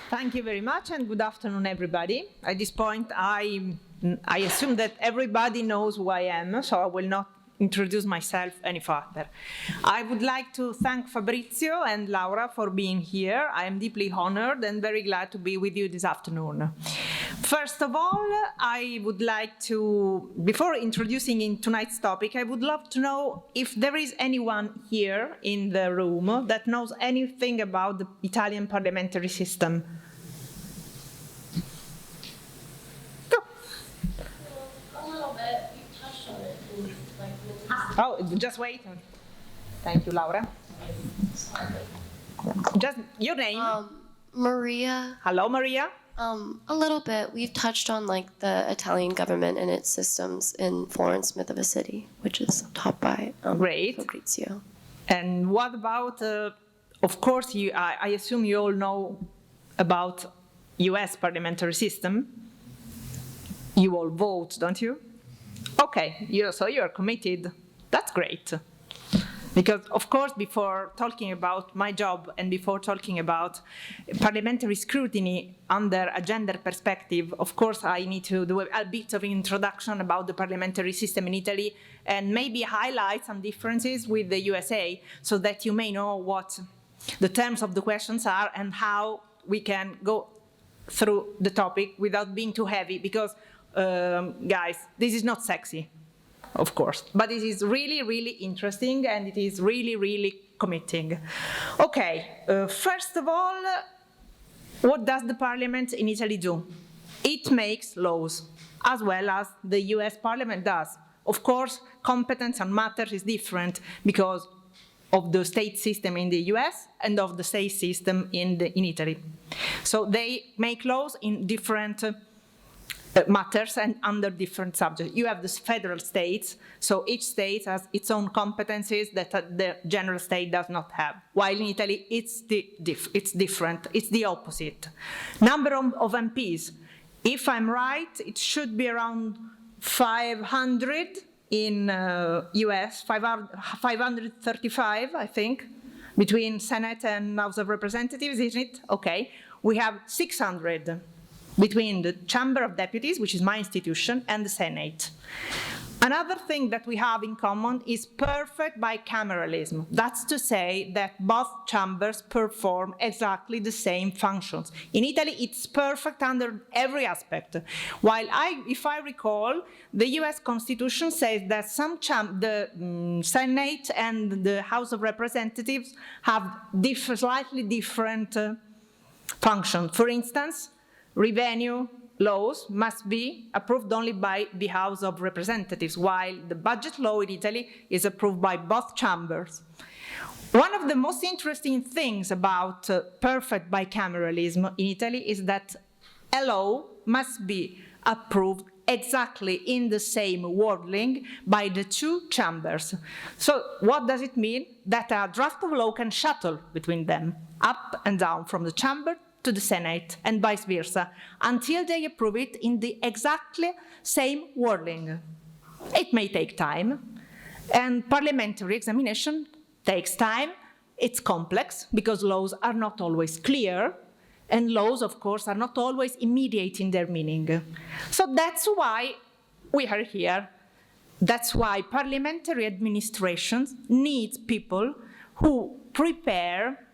Thank you very much, and good afternoon, everybody. At this point, I assume that everybody knows who I am, so I will not introduce myself any further. I would like to thank Fabrizio and Laura for being here. I am deeply honored and very glad to be with you this afternoon. First of all, I would like to, before introducing in tonight's topic, I would love to know if there is anyone here in the room that knows anything about the Italian parliamentary system. Oh, just wait. Thank you, Laura. Just your name. Maria. Hello, Maria. A little bit. We've touched on like the Italian government and its systems in Florence, Myth of a City, which is taught by Great. Fabrizio. And what about, of course, I assume you all know about US parliamentary system. You all vote, don't you? Okay, so you're committed. That's great. Because, of course, before talking about my job and before talking about parliamentary scrutiny under a gender perspective, of course, I need to do a bit of an introduction about the parliamentary system in Italy and maybe highlight some differences with the USA so that you may know what the terms of the questions are and how we can go through the topic without being too heavy. Because, guys, this is not sexy. Of course, but it is really, really interesting and it is really, really committing. Okay, first of all, what does the parliament in Italy do? It makes laws, as well as the US parliament does. Of course, competence on matters is different because of the state system in the US and of the state system in Italy. So they make laws in different matters and under different subjects. You have the federal states, so each state has its own competencies that the general state does not have. While in Italy, it's different, it's the opposite. Number of MPs, if I'm right, it should be around 500 in US, 535, I think, between Senate and House of Representatives, isn't it? Okay, we have 600 between the Chamber of Deputies, which is my institution, and the Senate. Another thing that we have in common is perfect bicameralism. That's to say that both chambers perform exactly the same functions. In Italy, it's perfect under every aspect. While if I recall, the US Constitution says that the Senate and the House of Representatives have slightly different functions. For instance, revenue laws must be approved only by the House of Representatives, while the budget law in Italy is approved by both chambers. One of the most interesting things about perfect bicameralism in Italy is that a law must be approved exactly in the same wording by the two chambers. So what does it mean? That a draft of law can shuttle between them, up and down from the chamber to the Senate, and vice versa, until they approve it in the exactly same wording. It may take time, and parliamentary examination takes time. It's complex, because laws are not always clear, and laws, of course, are not always immediate in their meaning. So that's why we are here. That's why parliamentary administrations need people who prepare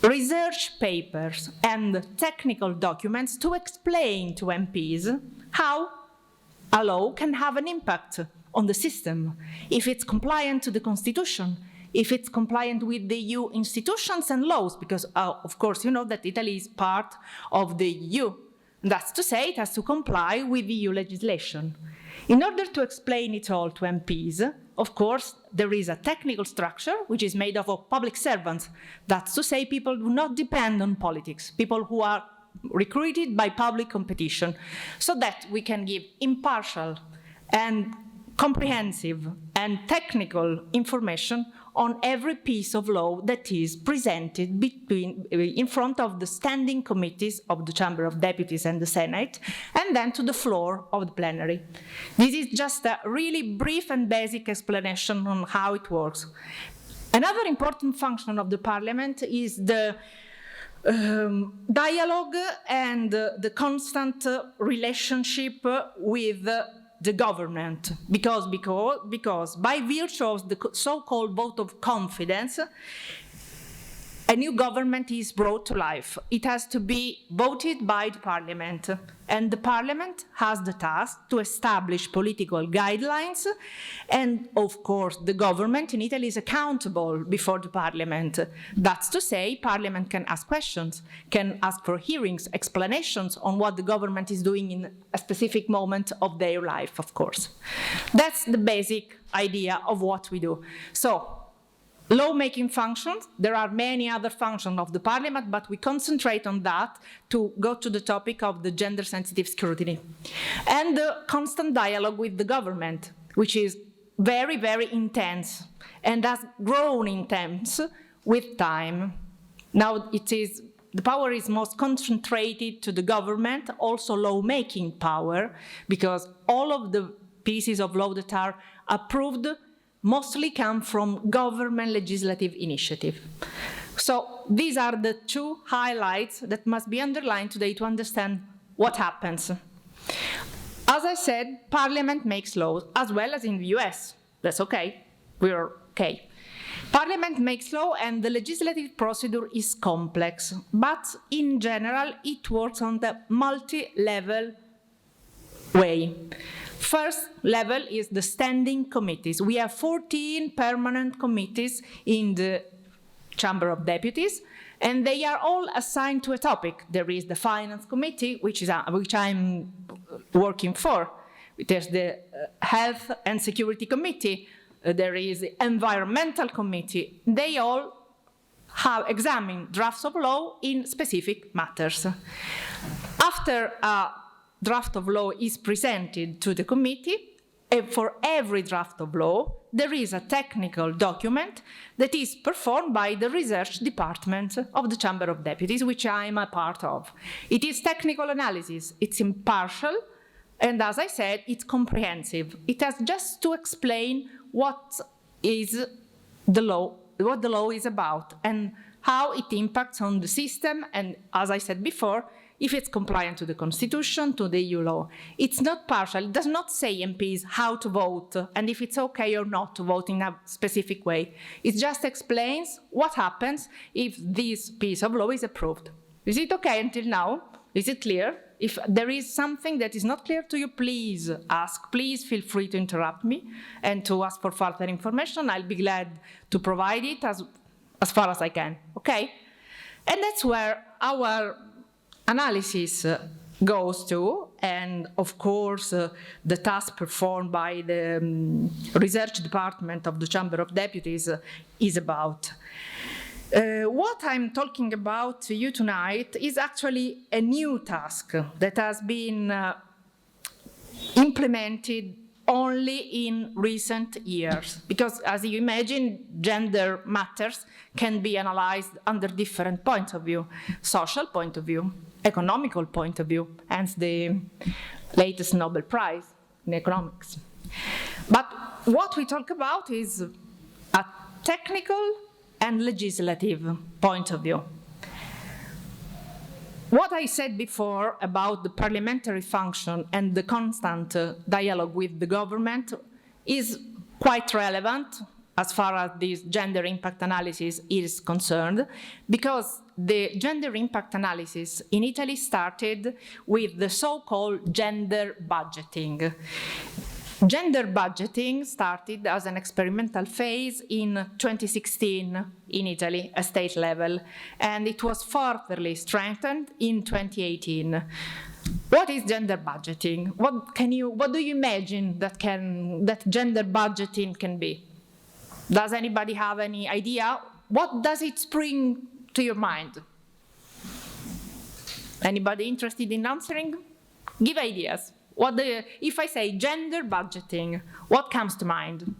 research papers and technical documents to explain to MPs how a law can have an impact on the system, if it's compliant to the Constitution, if it's compliant with the EU institutions and laws, because, of course, you know that Italy is part of the EU. That's to say, it has to comply with EU legislation. In order to explain it all to MPs, of course, there is a technical structure which is made up of public servants. That's to say, people do not depend on politics, people who are recruited by public competition, so that we can give impartial and comprehensive and technical information on every piece of law that is presented in front of the standing committees of the Chamber of Deputies and the Senate, and then to the floor of the plenary. This is just a really brief and basic explanation on how it works. Another important function of the Parliament is the dialogue and the constant relationship with the government, because by virtue of the so-called vote of confidence, a new government is brought to life. It has to be voted by the parliament, and the parliament has the task to establish political guidelines, and of course the government in Italy is accountable before the parliament. That's to say, parliament can ask questions, can ask for hearings, explanations on what the government is doing in a specific moment of their life, of course. That's the basic idea of what we do. So, lawmaking functions, there are many other functions of the parliament, but we concentrate on that to go to the topic of the gender-sensitive scrutiny. And the constant dialogue with the government, which is very, very intense and has grown intense with time. Now the power is most concentrated to the government, also lawmaking power, because all of the pieces of law that are approved mostly come from government legislative initiative. So these are the two highlights that must be underlined today to understand what happens. As I said, Parliament makes laws, as well as in the US. That's okay, we're okay. Parliament makes law and the legislative procedure is complex, but in general it works on the multi-level way. First level is the standing committees. We have 14 permanent committees in the Chamber of Deputies, and they are all assigned to a topic. There is the Finance Committee, which I'm working for. There's the Health and Security Committee. There is the Environmental Committee. They all have examined drafts of law in specific matters. After a draft of law is presented to the committee, and for every draft of law, there is a technical document that is performed by the research department of the Chamber of Deputies, which I am a part of. It is technical analysis, it's impartial, and as I said, it's comprehensive. It has just to explain what is the law, what the law is about, and how it impacts on the system, and as I said before, if it's compliant to the Constitution, to the EU law. It's not partial. It does not say MPs how to vote and if it's okay or not to vote in a specific way. It just explains what happens if this piece of law is approved. Is it okay until now? Is it clear? If there is something that is not clear to you, please ask. Please feel free to interrupt me and to ask for further information. I'll be glad to provide it as far as I can, okay? And that's where our analysis goes to, and of course the task performed by the research department of the Chamber of Deputies is about. What I'm talking about to you tonight is actually a new task that has been implemented only in recent years, because as you imagine, gender matters can be analyzed under different points of view, social point of view, economical point of view, hence the latest Nobel Prize in economics. But what we talk about is a technical and legislative point of view. What I said before about the parliamentary function and the constant dialogue with the government is quite relevant as far as this gender impact analysis is concerned, because the gender impact analysis in Italy started with the so-called gender budgeting. Gender budgeting started as an experimental phase in 2016 in Italy, at state level, and it was furtherly strengthened in 2018. What is gender budgeting? What do you imagine that gender budgeting can be? Does anybody have any idea? What does it spring to your mind? Anybody interested in answering? Give ideas. If I say gender budgeting, what comes to mind?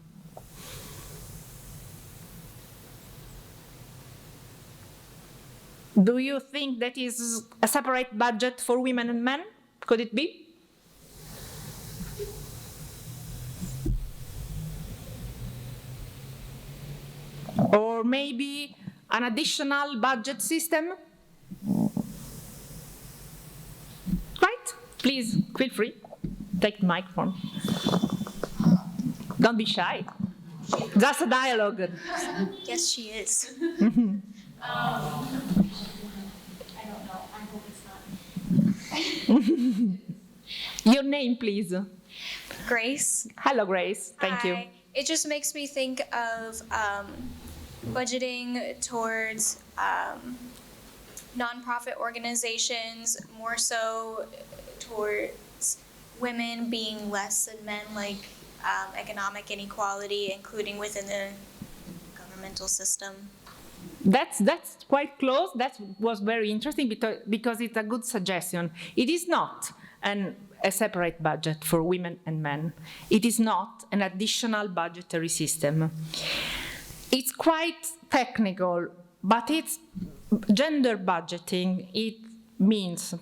Do you think that is a separate budget for women and men? Could it be? Or maybe an additional budget system Please, feel free. Take the microphone. Don't be shy. Just a dialogue. Yes, she is. I don't know. I hope it's not. Your name, please. Grace. Hello, Grace. Thank you. Hi. It just makes me think of budgeting towards nonprofit organizations, more so towards women being less than men, like economic inequality, including within the governmental system. That's quite close. That was very interesting because it's a good suggestion. It is not a separate budget for women and men. It is not an additional budgetary system. It's quite technical, but it's gender budgeting. It means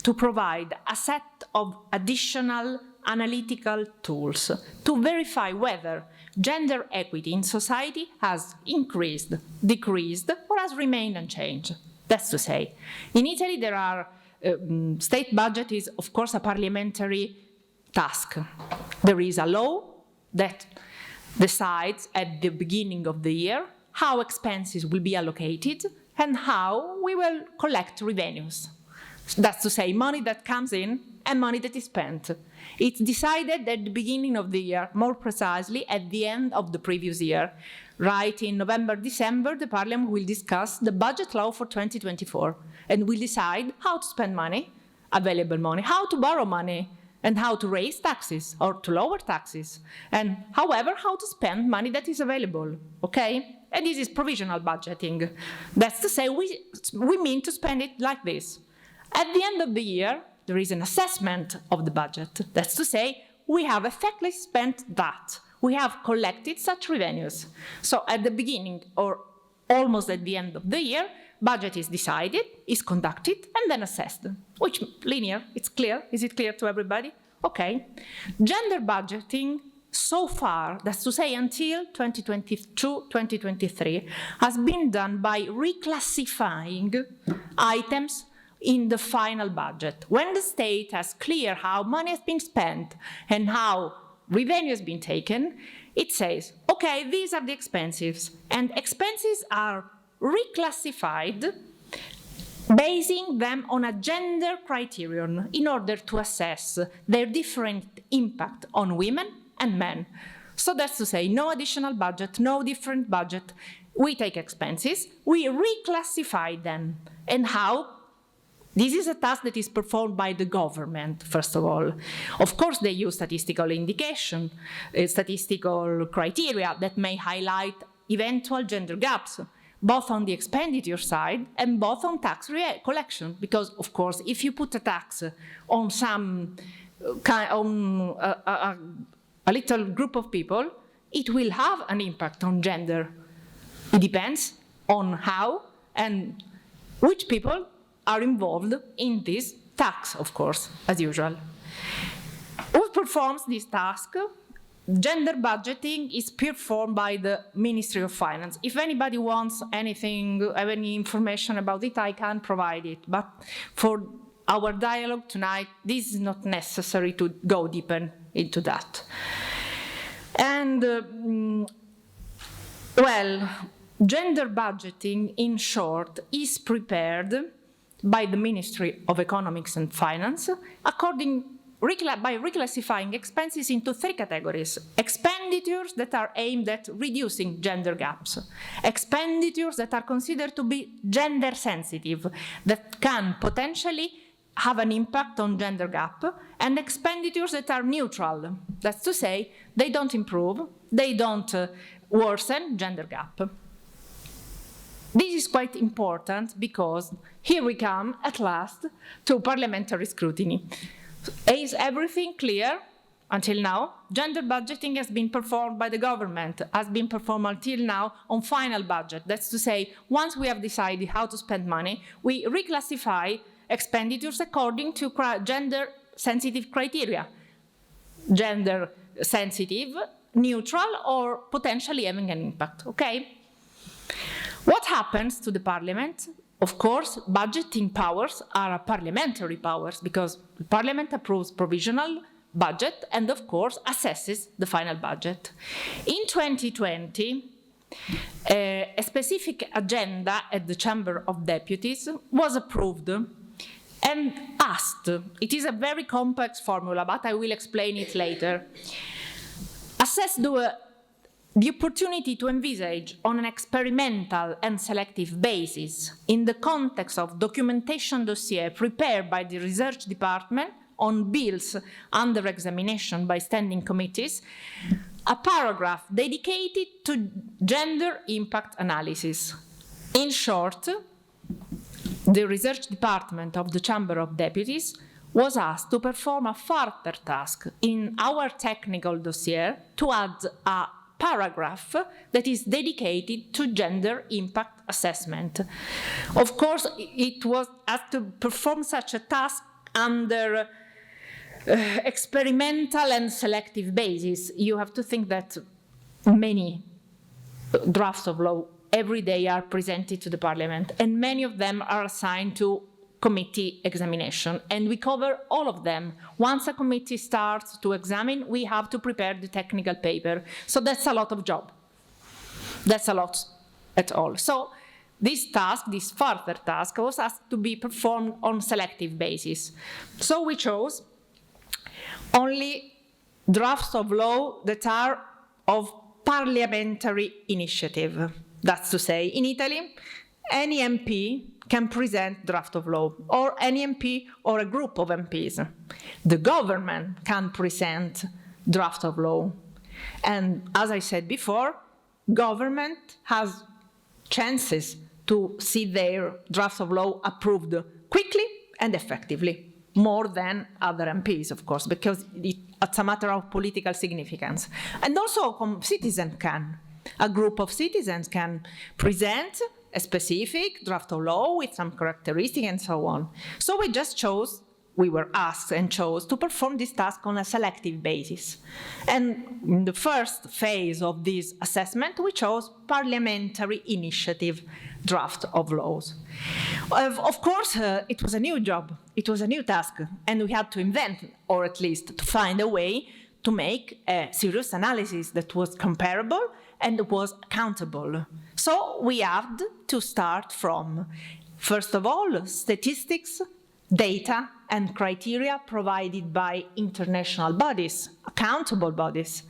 to provide a set of additional analytical tools to verify whether gender equity in society has increased, decreased, or has remained unchanged. That's to say, in Italy there are state budget is, of course, a parliamentary task. There is a law that decides at the beginning of the year how expenses will be allocated and how we will collect revenues. That's to say, money that comes in and money that is spent. It's decided at the beginning of the year, more precisely at the end of the previous year. Right in November, December, the Parliament will discuss the budget law for 2024 and will decide how to spend money, available money, how to borrow money, and how to raise taxes or to lower taxes, and however, how to spend money that is available, okay? And this is provisional budgeting. That's to say, we mean to spend it like this. At the end of the year, there is an assessment of the budget. That's to say, we have effectively spent that. We have collected such revenues. So at the beginning or almost at the end of the year, budget is decided, is conducted, and then assessed. Which linear, it's clear. Is it clear to everybody? Okay. Gender budgeting so far, that's to say until 2022, 2023, has been done by reclassifying items in the final budget. When the state has clear how money has been spent and how revenue has been taken, it says, okay, these are the expenses, and expenses are reclassified, basing them on a gender criterion in order to assess their different impact on women and men. So that's to say, no additional budget, no different budget. We take expenses, we reclassify them, and how? This is a task that is performed by the government, first of all. Of course, they use statistical indication, statistical criteria that may highlight eventual gender gaps, both on the expenditure side and both on tax collection. Because, of course, if you put a tax on a little group of people, it will have an impact on gender. It depends on how and which people are involved in this tax, of course, as usual. Who performs this task? Gender budgeting is performed by the Ministry of Finance. If anybody wants anything, any information about it, I can provide it. But for our dialogue tonight, this is not necessary to go deeper into that. And, well, gender budgeting, in short, is prepared by the Ministry of Economics and Finance by reclassifying expenses into three categories: expenditures that are aimed at reducing gender gaps, expenditures that are considered to be gender sensitive, that can potentially have an impact on gender gap, and expenditures that are neutral. That's to say, they don't improve, they don't worsen gender gap. This is quite important because here we come at last to parliamentary scrutiny. Is everything clear until now? Gender budgeting has been performed by the government, has been performed until now on final budget. That's to say, once we have decided how to spend money, we reclassify expenditures according to gender sensitive criteria. Gender sensitive, neutral, or potentially having an impact, okay? What happens to the parliament? of course, budgeting powers are parliamentary powers because the Parliament approves provisional budget and, of course, assesses the final budget. In 2020, a specific agenda at the Chamber of Deputies was approved and asked, it is a very complex formula, but I will explain it later, assess the opportunity to envisage on an experimental and selective basis in the context of documentation dossier prepared by the research department on bills under examination by standing committees, a paragraph dedicated to gender impact analysis. In short, the research department of the Chamber of Deputies was asked to perform a further task in our technical dossier to add a paragraph that is dedicated to gender impact assessment. Of course, it was asked to perform such a task under experimental and selective basis. You have to think that many drafts of law every day are presented to the Parliament, and many of them are assigned to committee examination, and we cover all of them. Once a committee starts to examine, we have to prepare the technical paper. So that's a lot of job. That's a lot at all. So this task, this further task, was asked to be performed on selective basis. So we chose only drafts of law that are of parliamentary initiative. That's to say, in Italy, any MP can present draft of law, or any MP or a group of MPs. The government can present draft of law. And as I said before, government has chances to see their draft of law approved quickly and effectively, more than other MPs, of course, because it's a matter of political significance. And also citizens can. A group of citizens can present a specific draft of law with some characteristic and so on. So we were asked and chose to perform this task on a selective basis. And in the first phase of this assessment, we chose parliamentary initiative draft of laws. Of course, it was a new job, it was a new task, and we had to invent, or at least to find a way to make a serious analysis that was comparable and was accountable. So we had to start from, first of all, statistics, data, and criteria provided by international bodies, accountable bodies,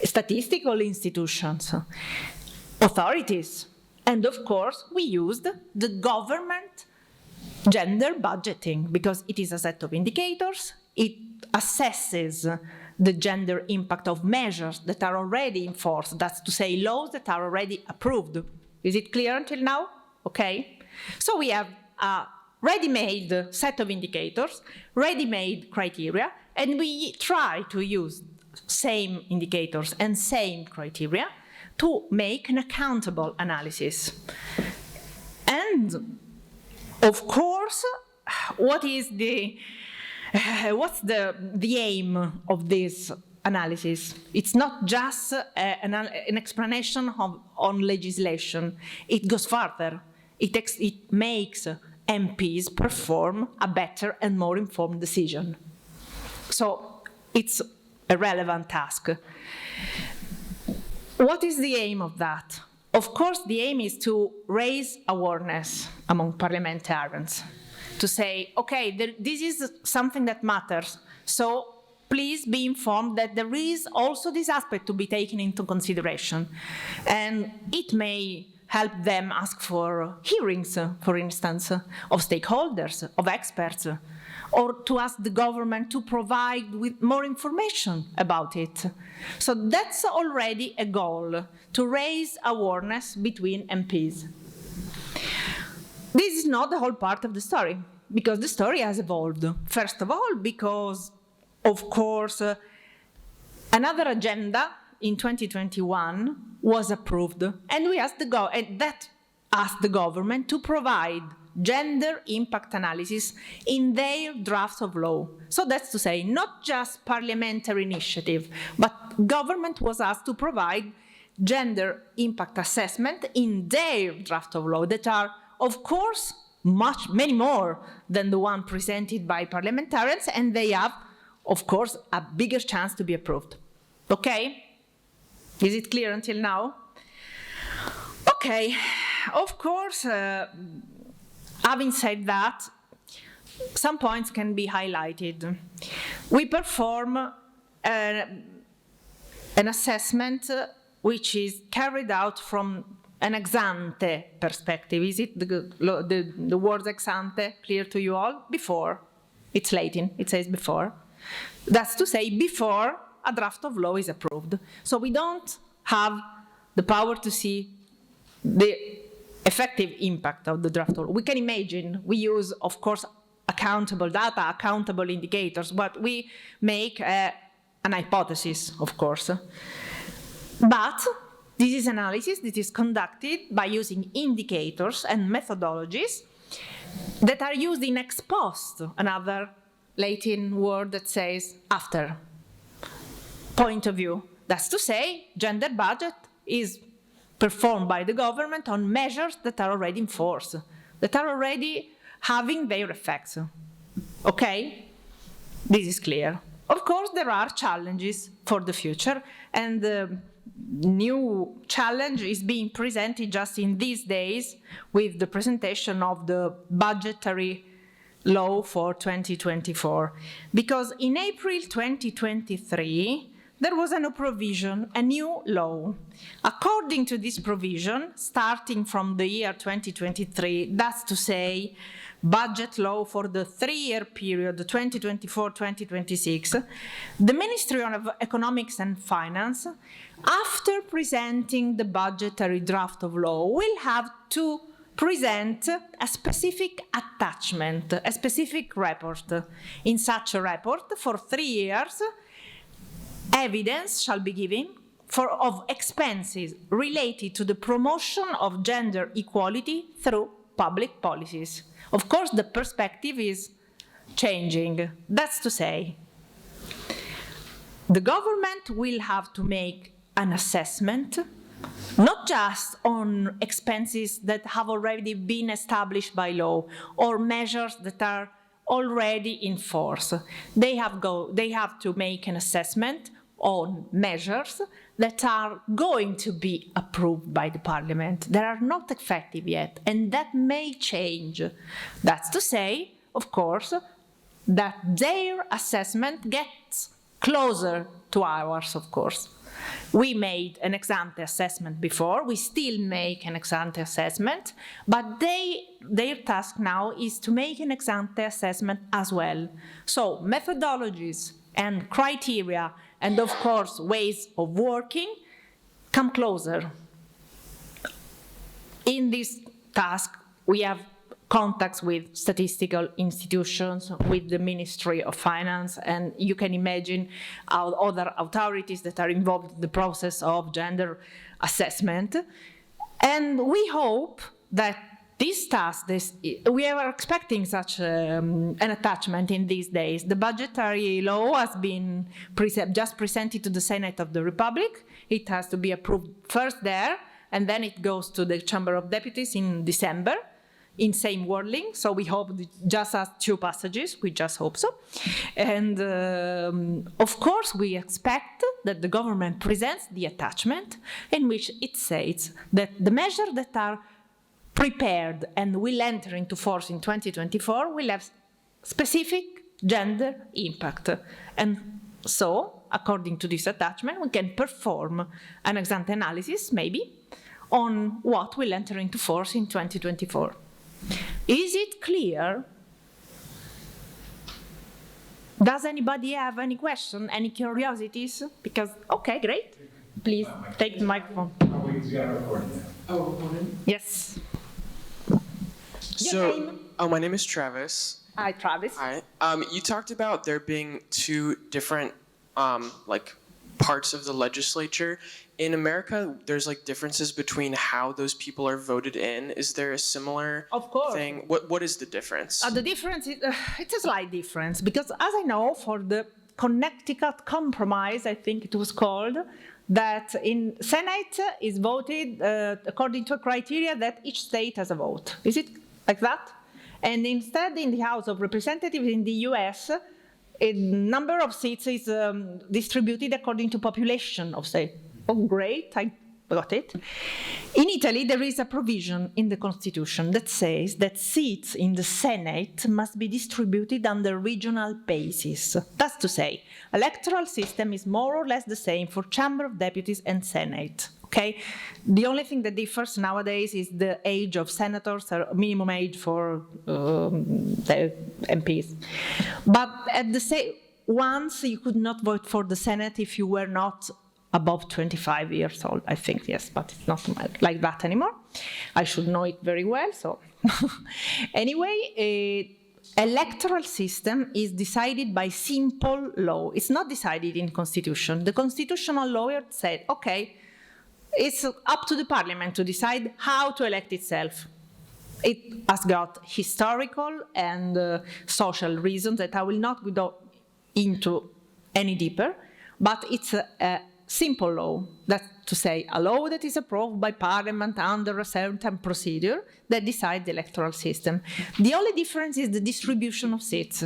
statistical institutions, authorities, and of course we used the government gender budgeting because it is a set of indicators, it assesses the gender impact of measures that are already in force, that's to say laws that are already approved. Is it clear until now? Okay. So we have a ready-made set of indicators, ready-made criteria, and we try to use same indicators and same criteria to make an accountable analysis. And of course, what's the aim of this analysis? It's not just an explanation on legislation. It goes further. It makes MPs perform a better and more informed decision. So it's a relevant task. What is the aim of that? Of course, the aim is to raise awareness among parliamentarians, to say, okay, this is something that matters, so please be informed that there is also this aspect to be taken into consideration. And it may help them ask for hearings, for instance, of stakeholders, of experts, or to ask the government to provide with more information about it. So that's already a goal, to raise awareness between MPs. This is not the whole part of the story, because the story has evolved. First of all, because, of course, another agenda in 2021 was approved, and that asked the government to provide gender impact analysis in their drafts of law. So that's to say, not just parliamentary initiative, but government was asked to provide gender impact assessment in their draft of law that are, of course, many more than the one presented by parliamentarians, and they have, of course, a bigger chance to be approved. Okay? Is it clear until now? Okay, of course, having said that, some points can be highlighted. We perform an assessment which is carried out from an ex ante perspective. Is it the word ex ante clear to you all? Before. It's Latin, it says before. That's to say, before a draft of law is approved. So we don't have the power to see the effective impact of the draft of law. We can imagine, we use, of course, accountable data, accountable indicators, but we make an hypothesis, of course. But this is analysis that is conducted by using indicators and methodologies that are used in ex post, another Latin word that says after point of view. That's to say, gender budget is performed by the government on measures that are already in force, that are already having their effects. Okay? This is clear. Of course, there are challenges for the future, and the new challenge is being presented just in these days with the presentation of the budgetary law for 2024. Because in April 2023, there was a new provision, a new law. According to this provision, starting from the year 2023, that's to say, budget law for the 3-year period, 2024-2026, the Ministry of Economics and Finance, after presenting the budgetary draft of law, will have to present a specific attachment, a specific report. In such a report, for 3 years, evidence shall be given of expenses related to the promotion of gender equality through public policies. Of course, the perspective is changing. That's to say, the government will have to make an assessment, not just on expenses that have already been established by law or measures that are already in force. They have to make an assessment on measures that are going to be approved by the parliament. They are not effective yet, and that may change. That's to say, of course, that their assessment gets closer to ours, of course. We made an ex ante assessment before, we still make an ex ante assessment, but their task now is to make an ex ante assessment as well. So methodologies and criteria and, of course, ways of working come closer. In this task, we have contacts with statistical institutions, with the Ministry of Finance, and you can imagine how other authorities that are involved in the process of gender assessment. And we hope that this task, we are expecting such an attachment in these days. The budgetary law has been just presented to the Senate of the Republic. It has to be approved first there, and then it goes to the Chamber of Deputies in December, in same wording. So we hope just as 2 passages, we just hope so. And of course, we expect that the government presents the attachment in which it says that the measures that are prepared and will enter into force in 2024 will have specific gender impact. And so, according to this attachment, we can perform an ex ante analysis, maybe, on what will enter into force in 2024. Is it clear? Does anybody have any question, any curiosities? Because, okay, great. Please take the microphone. Yes. So, my name is Travis. Hi, Travis. Hi. You talked about there being 2 different, parts of the legislature. In America, there's differences between how those people are voted in. Is there a similar thing? What is the difference? The difference is, it's a slight difference, because as I know, for the Connecticut Compromise, I think it was called, that in Senate is voted according to a criteria that each state has a vote. Is it like that? And instead, in the House of Representatives in the US, a number of seats is distributed according to population of states. Oh, great, I got it. In Italy, there is a provision in the Constitution that says that seats in the Senate must be distributed on the regional basis. That's to say, electoral system is more or less the same for Chamber of Deputies and Senate. Okay? The only thing that differs nowadays is the age of senators, or minimum age for the MPs. But at the same, once you could not vote for the Senate if you were not above 25 years old, I think, yes, but it's not like that anymore. I should know it very well, so. Anyway, electoral system is decided by simple law. It's not decided in constitution. The constitutional lawyer said, okay, it's up to the parliament to decide how to elect itself. It has got historical and social reasons that I will not go into any deeper, but it's a simple law, that's to say, a law that is approved by parliament under a certain procedure that decides the electoral system. The only difference is the distribution of seats.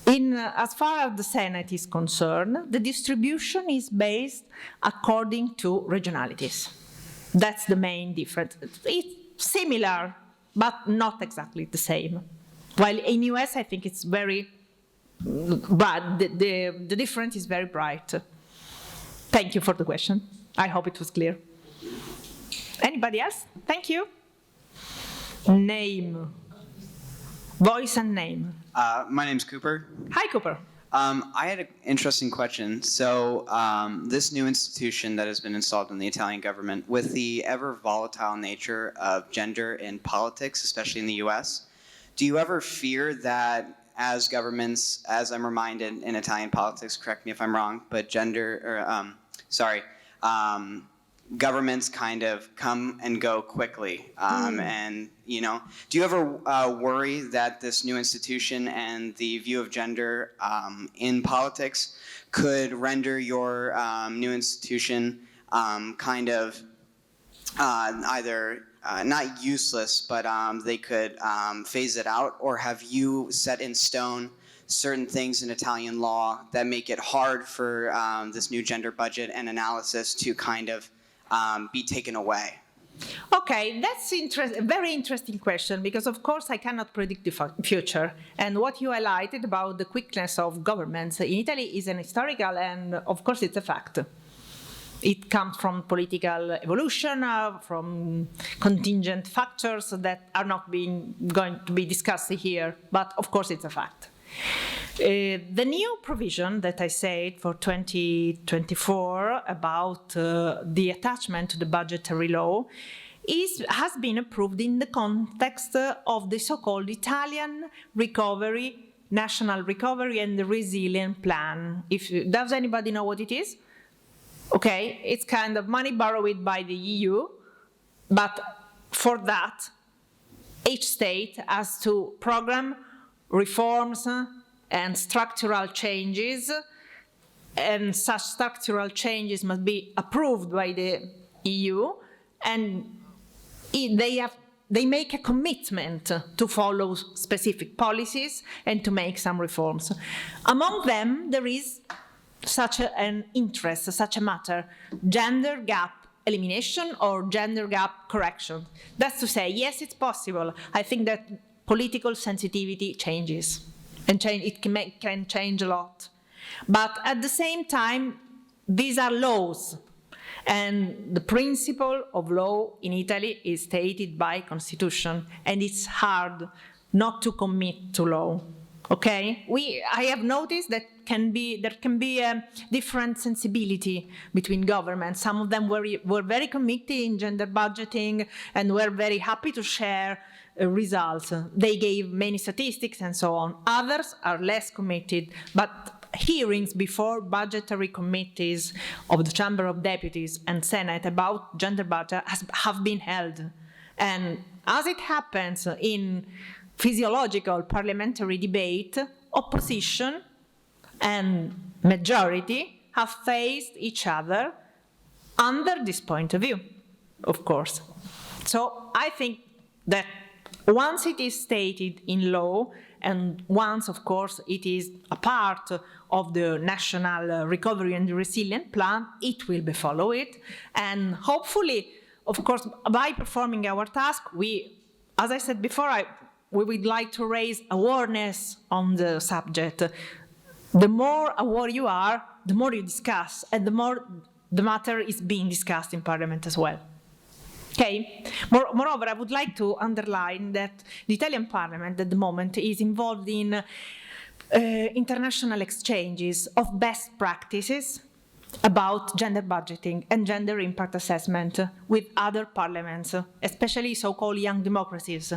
As far as the Senate is concerned, the distribution is based according to regionalities. That's the main difference. It's similar, but not exactly the same. While in US, I think it's very bright. The difference is very bright. Thank you for the question. I hope it was clear. Anybody else? Thank you. Name. Voice and name. My name's Cooper. Hi, Cooper. I had an interesting question. So this new institution that has been installed in the Italian government, with the ever volatile nature of gender in politics, especially in the US, do you ever fear that as governments, as I'm reminded in Italian politics, correct me if I'm wrong, but governments kind of come and go quickly, and do you ever worry that this new institution and the view of gender in politics could render your new institution kind of either not useless, but they could phase it out? Or have you set in stone certain things in Italian law that make it hard for this new gender budget and analysis to kind of be taken away? Okay, that's a very interesting question, because of course I cannot predict the future. And what you highlighted about the quickness of governments in Italy is an historical, and of course it's a fact. It comes from political evolution, from contingent factors that are not going to be discussed here, but of course it's a fact. The new provision that I said for 2024 about the attachment to the budgetary law has been approved in the context of the so-called Italian National Recovery and Resilience Plan. Does anybody know what it is? Okay, it's kind of money borrowed by the EU, but for that, each state has to program reforms and structural changes, and such structural changes must be approved by the EU, and they make a commitment to follow specific policies and to make some reforms. Among them, there is such an interest, such a matter, gender gap elimination or gender gap correction. That's to say, yes, it's possible. I think that political sensitivity changes, and it can change a lot. But at the same time, these are laws, and the principle of law in Italy is stated by Constitution, and it's hard not to commit to law. Okay, I have noticed that there can be a different sensibility between governments. Some of them were very committed in gender budgeting and were very happy to share results. They gave many statistics and so on. Others are less committed, but hearings before budgetary committees of the Chamber of Deputies and Senate about gender budget have been held. And as it happens in physiological parliamentary debate, opposition and majority have faced each other under this point of view, of course. So I think that once it is stated in law, and once, of course, it is a part of the National Recovery and Resilience Plan, it will be followed. And hopefully, of course, by performing our task, we, as I said before, we would like to raise awareness on the subject. The more aware you are, the more you discuss, and the more the matter is being discussed in Parliament as well. Okay. Moreover, I would like to underline that the Italian Parliament at the moment is involved in international exchanges of best practices about gender budgeting and gender impact assessment with other parliaments, especially so-called young democracies.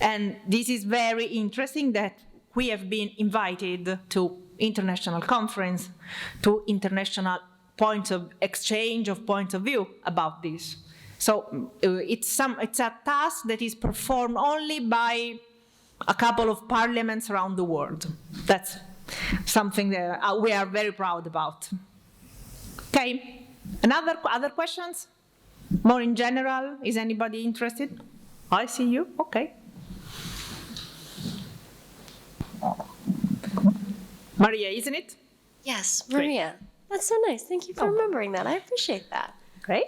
And this is very interesting that we have been invited to international conference, to international points of exchange of points of view about this. So it's a task that is performed only by a couple of parliaments around the world. That's something that we are very proud about. Okay, other questions? More in general, is anybody interested? I see you, okay. Maria, isn't it? Yes, Maria. That's so nice. Thank you for remembering that. I appreciate that. Great.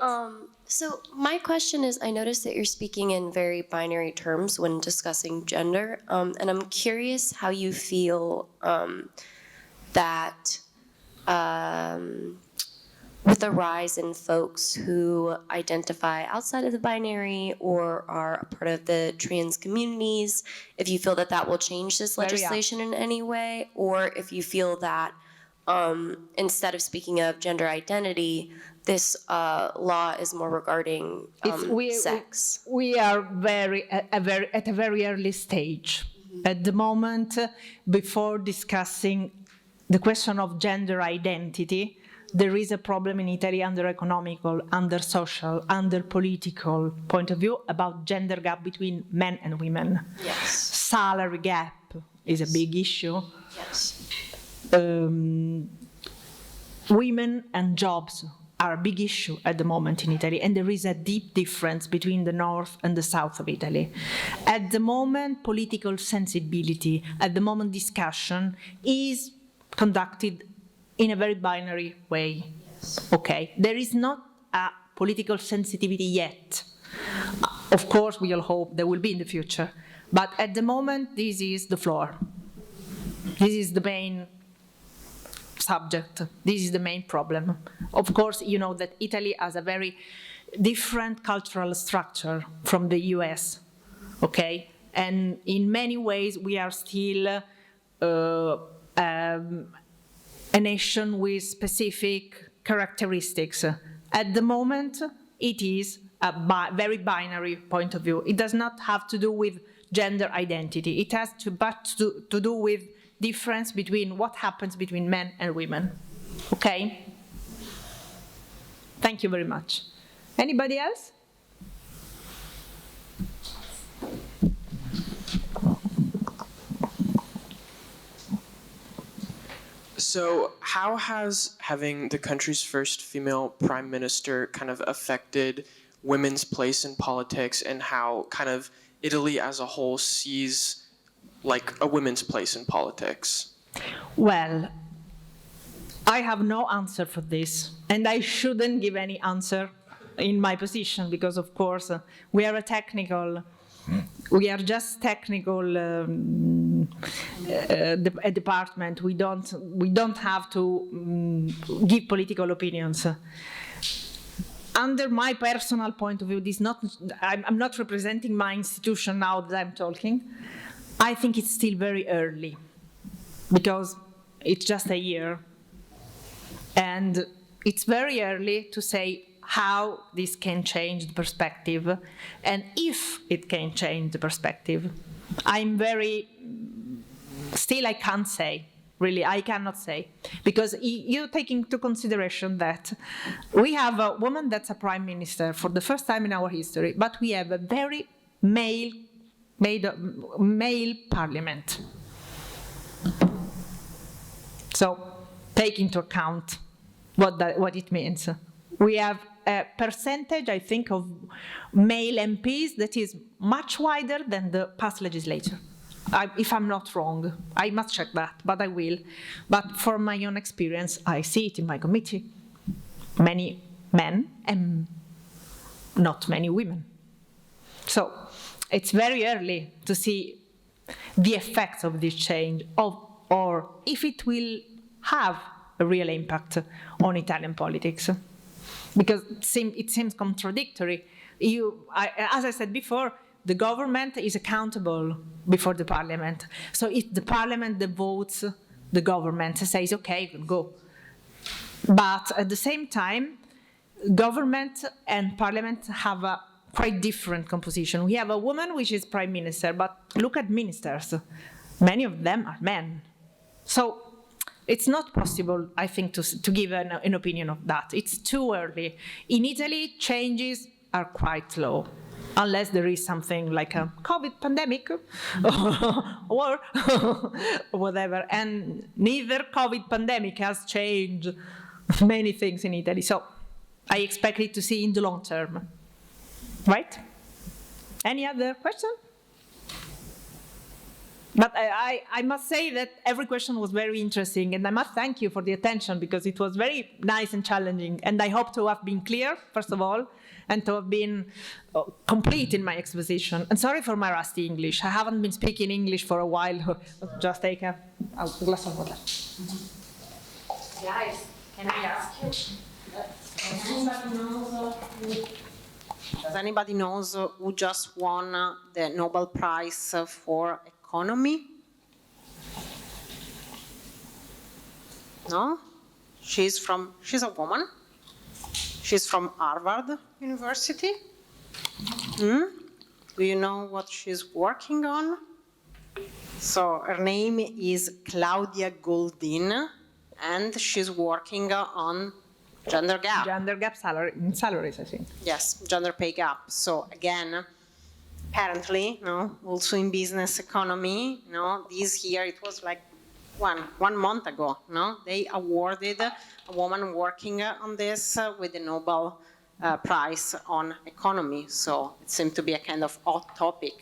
So my question is, I noticed that you're speaking in very binary terms when discussing gender, and I'm curious how you feel that with the rise in folks who identify outside of the binary or are a part of the trans communities, if you feel that that will change this legislation in any way, or if you feel that instead of speaking of gender identity, this law is more regarding sex. We are at a very early stage. At the moment, before discussing the question of gender identity, there is a problem in Italy under economical, under social, under political point of view about gender gap between men and women. Yes. Salary gap is a big issue. Yes. Women and jobs are a big issue at the moment in Italy, and there is a deep difference between the north and the south of Italy. At the moment, political sensibility, at the moment discussion is conducted in a very binary way. Yes. Okay, there is not a political sensitivity yet. Of course, we all hope there will be in the future, but at the moment, this is the floor. This is the main subject. This is the main problem. Of course, you know that Italy has a very different cultural structure from the US, okay? And in many ways, we are still a nation with specific characteristics. At the moment, it is a very binary point of view. It does not have to do with gender identity. It has to do with difference between what happens between men and women. Okay? Thank you very much. Anybody else? So how has having the country's first female prime minister kind of affected women's place in politics, and how kind of Italy as a whole sees like a women's place in politics? Well, I have no answer for this, and I shouldn't give any answer in my position, because of course we are just technical a department. We don't have to give political opinions. Under my personal point of view, I'm not representing my institution now that I'm talking. I think it's still very early, because it's just a year, and it's very early to say how this can change the perspective, and if it can change the perspective. Still I can't say, really, I cannot say, because you take into consideration that we have a woman that's a prime minister for the first time in our history, but we have a very male parliament. So take into account what it means. We have a percentage, I think, of male MPs that is much wider than the past legislature. If I'm not wrong, I must check that, but I will. But from my own experience, I see it in my committee. Many men and not many women. So it's very early to see the effects of this change, or if it will have a real impact on Italian politics. Because it seems contradictory. As I said before, the government is accountable before the parliament. So if the parliament votes, the government says, okay, you can go. But at the same time, government and parliament have a quite different composition. We have a woman which is prime minister, but look at ministers. Many of them are men. So it's not possible, I think, to give an opinion of that. It's too early. In Italy, changes are quite slow, unless there is something like a COVID pandemic or whatever. And neither COVID pandemic has changed many things in Italy. So I expect it to see in the long term. Right? Any other question? But I must say that every question was very interesting, and I must thank you for the attention, because it was very nice and challenging, and I hope to have been clear, first of all, and to have been complete in my exposition. And sorry for my rusty English. I haven't been speaking English for a while. Just take a glass of water. Guys, can I ask you? Does anybody knows who just won the Nobel Prize for Economy? No? She's a woman. She's from Harvard University. Do you know what she's working on? So her name is Claudia Goldin, and she's working on gender gap. Gender gap salaries, I think. Yes, gender pay gap. So again, apparently, also in business economy, this year it was like one month ago, they awarded a woman working on this with the Nobel Prize on Economy. So it seemed to be a kind of hot topic,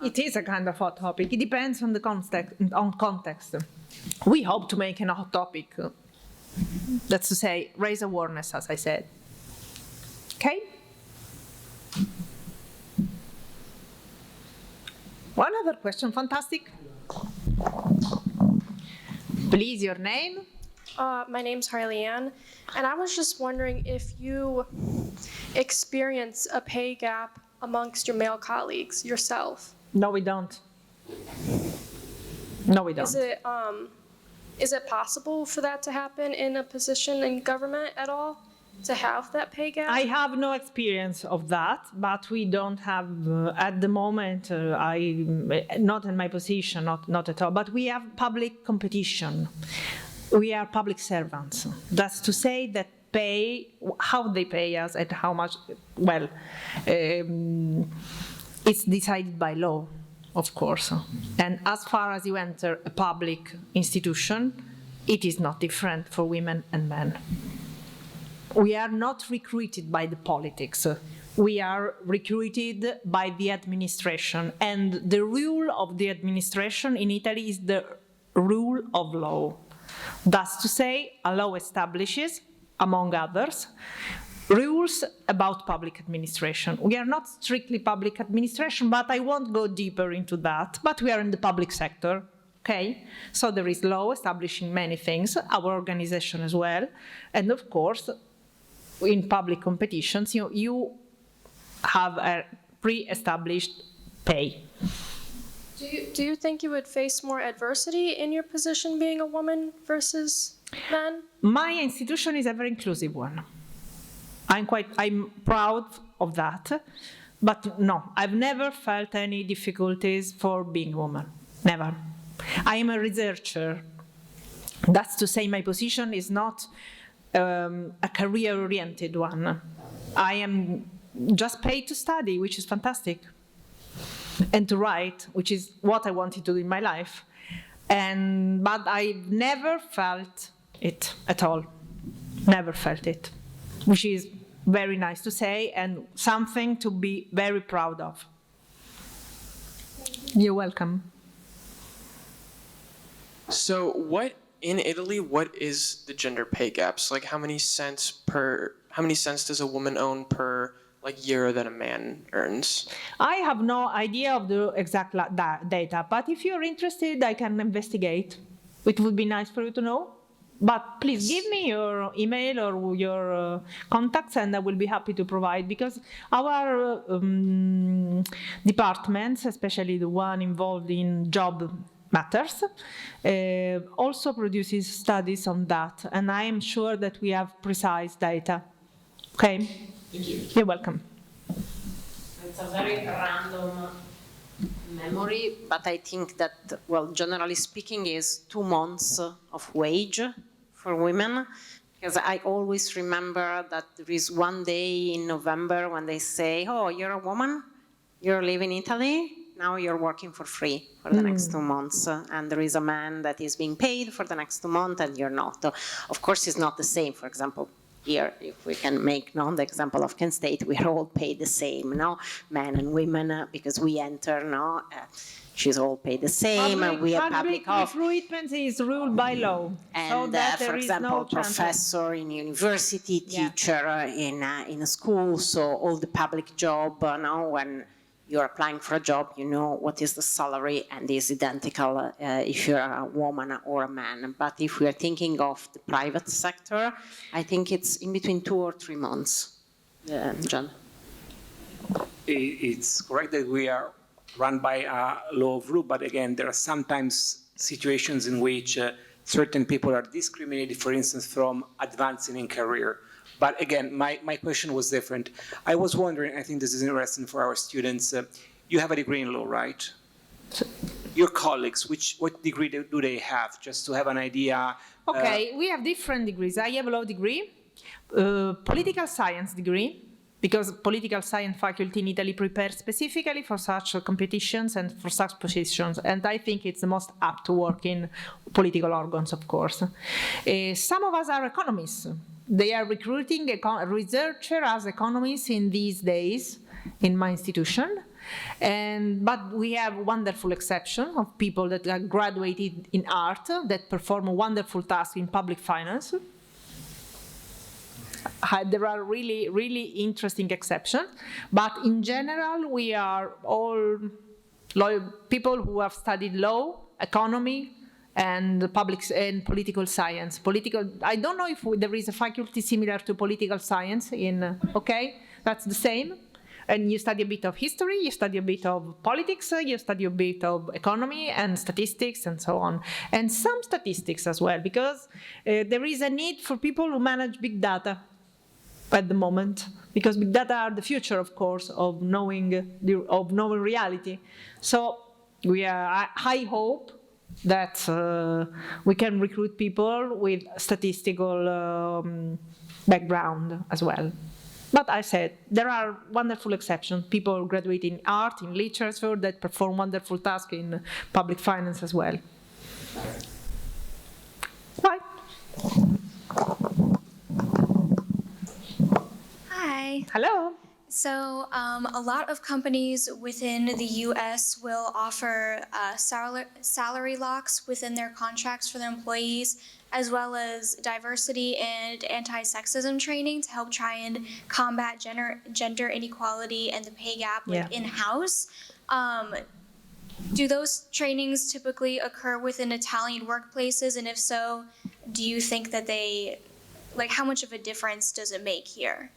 It is a kind of hot topic. It depends on the context. We hope to make a hot topic. That's to say, raise awareness, as I said. Okay? One other question, fantastic. Please, your name? My name's Harley Ann, and I was just wondering if you experience a pay gap amongst your male colleagues yourself. No, we don't. No, we don't. Is it possible for that to happen in a position in government at all, to have that pay gap? I have no experience of that, but we don't have, at the moment, not in my position, not at all, but we have public competition. We are public servants. That's to say that how they pay us and how much, well, it's decided by law. Of course. And as far as you enter a public institution, it is not different for women and men. We are not recruited by the politics. We are recruited by the administration. And the rule of the administration in Italy is the rule of law. That's to say, a law establishes, among others, rules about public administration. We are not strictly public administration, but I won't go deeper into that. But we are in the public sector, okay? So there is law establishing many things, our organization as well. And of course, in public competitions, you have a pre-established pay. Do you think you would face more adversity in your position being a woman versus men? My institution is a very inclusive one. I'm proud of that, but no, I've never felt any difficulties for being a woman, never. I am a researcher. That's to say my position is not a career-oriented one. I am just paid to study, which is fantastic, and to write, which is what I wanted to do in my life. But I've never felt it at all, never felt it. Which is very nice to say and something to be very proud of. You're welcome. So in Italy, what is the gender pay gaps? Like how many cents does a woman earn per year that a man earns? I have no idea of the exact data, but if you're interested, I can investigate. It would be nice for you to know. But please give me your email or your contacts, and I will be happy to provide, because our departments, especially the one involved in job matters, also produces studies on that, and I am sure that we have precise data. Okay? Thank you. You're welcome. It's a very random memory, but I think that, well, generally speaking, is 2 months of wage for women, because I always remember that there is one day in November when they say, oh, you're a woman, you live in Italy, now you're working for free for the next 2 months, and there is a man that is being paid for the next 2 months and you're not. Of course, it's not the same. For example, here, if we can make the example of Kent State, we are all paid the same, men and women, because we enter, she's all paid the same. We have public recruitment is ruled by law. And so that for example, professor in university, teacher in a school, so all the public job, when you're applying for a job, you know what is the salary, and is identical if you're a woman or a man. But if we are thinking of the private sector, I think it's in between 2 or 3 months. John? It's correct that we are run by a law of rule, but again, there are sometimes situations in which certain people are discriminated, for instance, from advancing in career. But again, my question was different. I was wondering, I think this is interesting for our students, you have a degree in law, right? Your colleagues, what degree do they have, just to have an idea? Okay, we have different degrees. I have a law degree, political science degree, because political science faculty in Italy prepares specifically for such competitions and for such positions, and I think it's the most apt to work in political organs, of course. Some of us are economists. They are recruiting researchers as economists in these days in my institution, but we have wonderful exception of people that are graduated in art that perform a wonderful task in public finance. There are really, really interesting exceptions, but in general, we are all people who have studied law, economy, and public and political science. I don't know if there is a faculty similar to political science okay, that's the same. And you study a bit of history, you study a bit of politics, you study a bit of economy and statistics and so on. And some statistics as well, because there is a need for people who manage big data at the moment, because big data are the future, of course, of knowing reality. So I hope that we can recruit people with statistical background as well. But I said, there are wonderful exceptions. People graduate in art, in literature, that perform wonderful tasks in public finance as well. Bye. Hi. Hello. So a lot of companies within the U.S. will offer salary locks within their contracts for their employees, as well as diversity and anti-sexism training to help try and combat gender inequality and the pay gap in-house. Do those trainings typically occur within Italian workplaces? And if so, do you think that how much of a difference does it make here?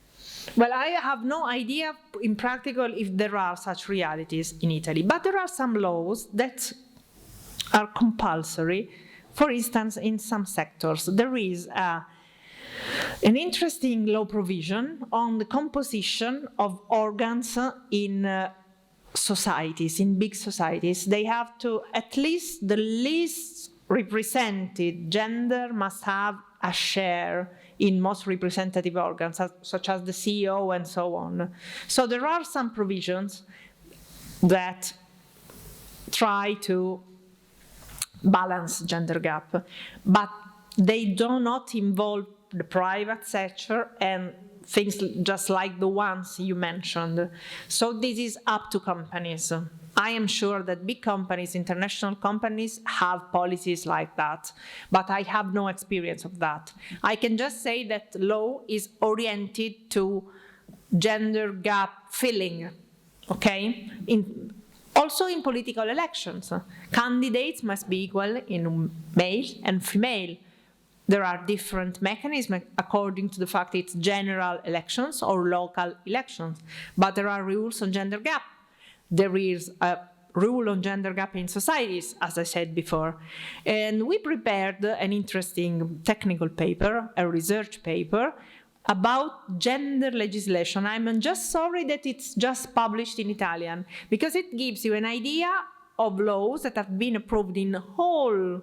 Well, I have no idea in practical if there are such realities in Italy, but there are some laws that are compulsory. For instance, in some sectors, there is an interesting law provision on the composition of organs in societies, in big societies. They have to, at least the least represented gender must have a share in most representative organs, such as the CEO and so on. So there are some provisions that try to balance gender gap, but they do not involve the private sector, and things just like the ones you mentioned. So this is up to companies. I am sure that big companies, international companies, have policies like that, but I have no experience of that. I can just say that law is oriented to gender gap filling, okay? Also in political elections, candidates must be equal in male and female. There are different mechanisms according to the fact it's general elections or local elections, but there are rules on gender gap. There is a rule on gender gap in societies, as I said before. And we prepared an interesting technical paper, a research paper, about gender legislation. I'm just sorry that it's just published in Italian, because it gives you an idea of laws that have been approved in the whole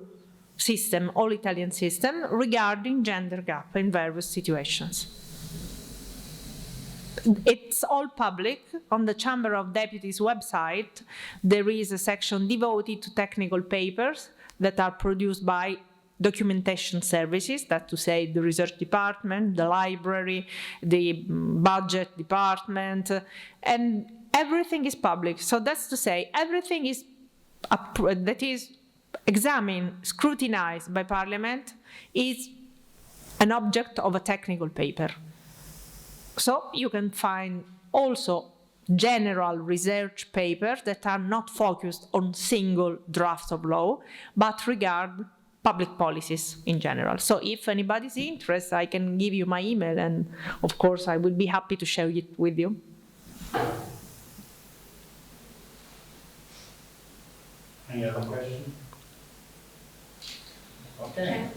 system, all Italian system, regarding gender gap in various situations. It's all public. On the Chamber of Deputies website, there is a section devoted to technical papers that are produced by documentation services, that to say the research department, the library, the budget department, and everything is public. So that's to say everything is that is examined, scrutinized by Parliament is an object of a technical paper. So you can find also general research papers that are not focused on single drafts of law, but regard public policies in general. So if anybody's interested, I can give you my email, and of course I will be happy to share it with you. Any other questions? Okay.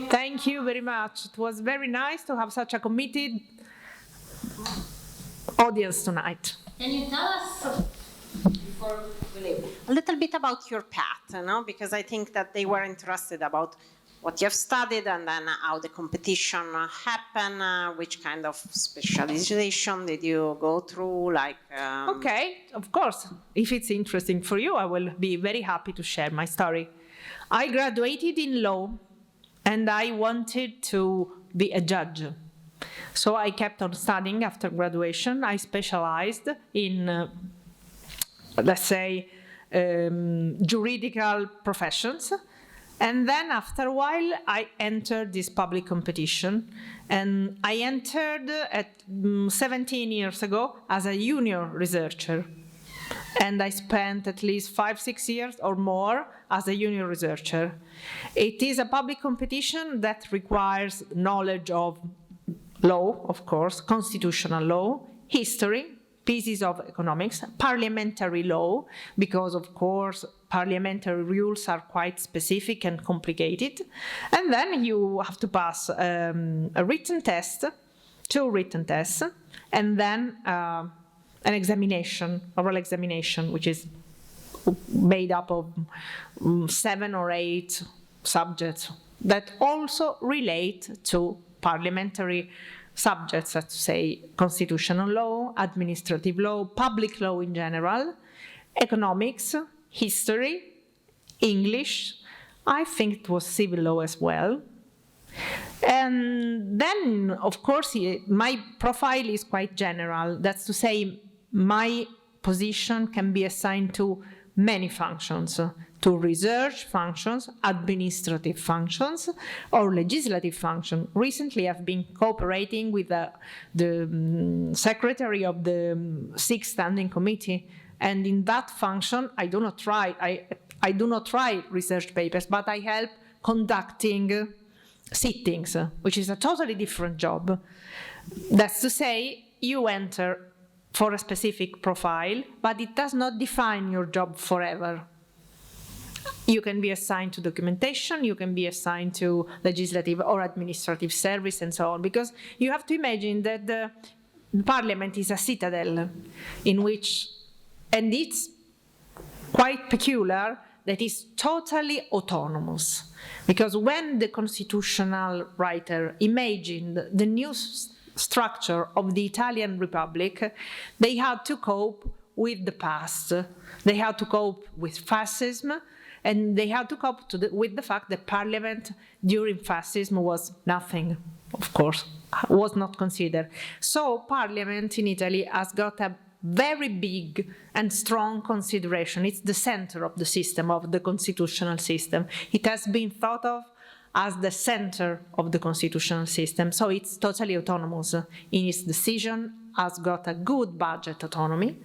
Thank you very much. It was very nice to have such a committed audience tonight. Can you tell us, before we leave, A little bit about your path, because I think that they were interested about what you have studied and then how the competition happened, which kind of specialization did you go through, Okay, of course. If it's interesting for you, I will be very happy to share my story. I graduated in law, and I wanted to be a judge. So I kept on studying after graduation. I specialized in, let's say, juridical professions. And then after a while, I entered this public competition. And I entered at 17 years ago as a junior researcher. And I spent at least 5-6 years or more as a junior researcher. It is a public competition that requires knowledge of law, of course, constitutional law, history, pieces of economics, parliamentary law, because of course parliamentary rules are quite specific and complicated. And then you have to pass a written test, 2 written tests, and then an examination, oral examination, which is made up of 7 or 8 subjects that also relate to parliamentary subjects, let's say constitutional law, administrative law, public law in general, economics, history, English, I think it was civil law as well. And then, of course, my profile is quite general. That's to say, my position can be assigned to many functions, to research functions, administrative functions, or legislative functions. Recently, I've been cooperating with the secretary of the 6th Standing Committee, and in that function, I do not write research papers, but I help conducting sittings, which is a totally different job. That's to say, you enter for a specific profile, but it does not define your job forever. You can be assigned to documentation, you can be assigned to legislative or administrative service and so on, because you have to imagine that the parliament is a citadel in which, and it's quite peculiar, that is totally autonomous. Because when the constitutional writer imagined the new structure of the Italian Republic, they had to cope with the past. They had to cope with fascism, and they had to cope with the fact that parliament during fascism was nothing, of course, was not considered. So Parliament in Italy has got a very big and strong consideration. It's the center of the system, of the constitutional system. It has been thought of as the center of the constitutional system. So it's totally autonomous in its decision, has got a good budget autonomy,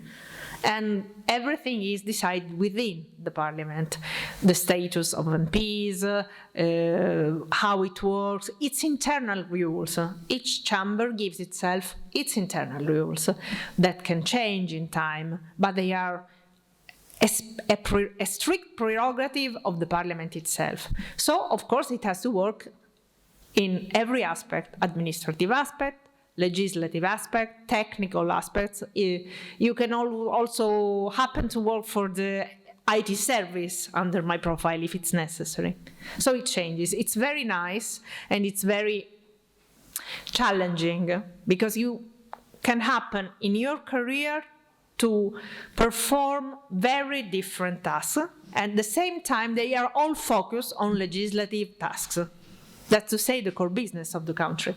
and everything is decided within the Parliament. The status of MPs, how it works, its internal rules. Each chamber gives itself its internal rules that can change in time, but they are a strict prerogative of the Parliament itself. So, of course, it has to work in every aspect, administrative aspect, legislative aspect, technical aspects. You can also happen to work for the IT service under my profile if it's necessary. So it changes. It's very nice and it's very challenging because you can happen in your career to perform very different tasks. At the same time, they are all focused on legislative tasks. That's to say, the core business of the country.